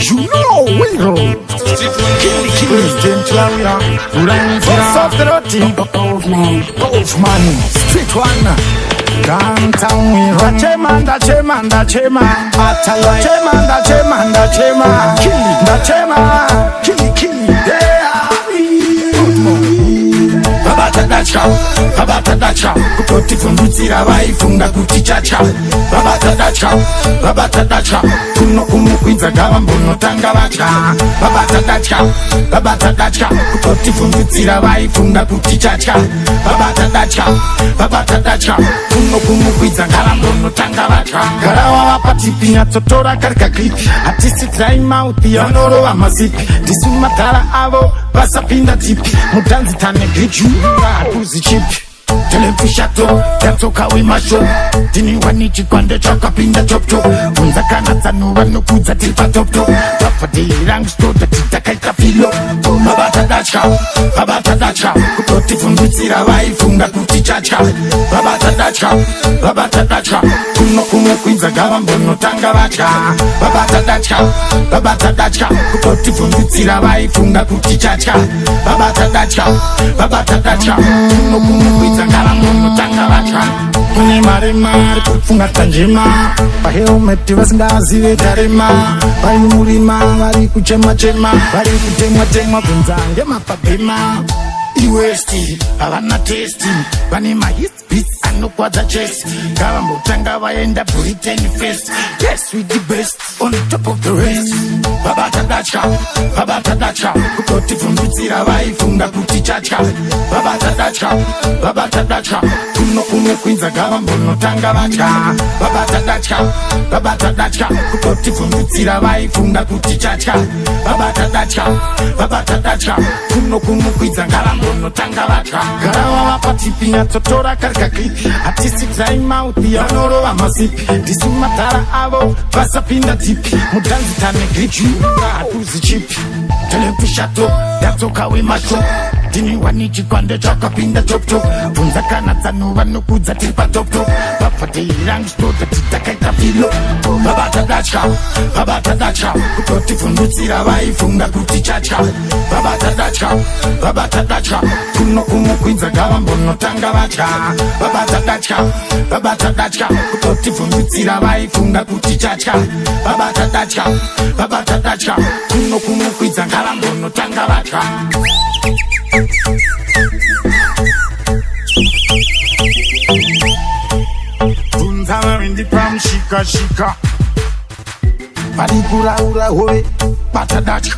You know we roll. Kill Gentlaria. What's up the roti? Wolfman. Street one. Downtown we run. Da chema. Atalai. Chema. Kill. Yeah. Babata dacha kuti fundutsira vaifunga kuti chacha babata dacha kuno kumukwidza gava mbonotanga vacha babata dacha kuti fundutsira vaifunga kuti chacha babata dacha kuno kumukwidza gava mbonotanga vacha garawa vapatipi nyatsotora karika klipi hatisi dry mouth yanorova masipi ndisumatara avo vasapinda tipi mutanzi tane grichu hatuzi chipi telemfishato yatsoka wemasho tiniwani chikwande chakapinda chopto unza kana tsanuva nokudza tiri patopto vapateirangstoda titakaita filo babata dacha kutoti fundutsira vaifunga kuti chacha babata dacha kuno kumukwidza gava mbonotanga vacha babata dacha kutoti fundutsira vaifunga kuti chacha babata dacha kuno kumukwidza gava mbonotanga vacha kune mari kufunga tanjema pahelmeti vasingazive tarema vari murima vari kuchema vari kutemwa kunzange mapabhema iwesti havana testi vane mahitbeats anokwadza chest ngavambotanga vaenda Britain first. Yes, we the best on top of the rest. babata dacha kutoti fundutsira vaifunga kuti chacha babata dacha kuno kumukwidza gava mbonotanga vacha babata dacha kutoti fundutsira vaifunga kuti chacha babata dacha kuno kumukwidza gava mbonotanga vacha garawa vapatipi nyatsotora karika klipi hatisi dry mouth yanorova masipi ndisumatara avo vasapinda tipi mutanzi tane grichu hatuzi chipi telemfishato yatsoka wemasho tiniwani chikwande chakapinda chopto bvunza kana tsanuva nokudza tiri patopto vapateirangstoda titakaita filo babata dacha kutoti fundutsira vaifunga kuti chacha babata dacha kuno kumukwidza gava mbonotanga vacha babata dacha kutoti fundutsira vaifunga kuti chacha babata dacha kuno kumukwidza gava mbonotanga vacha Bunzana in the pram shika Paripura ura hoe Batadacha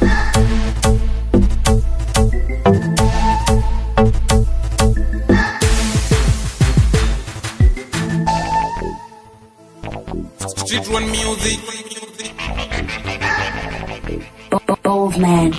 Street One Music. Wolfman.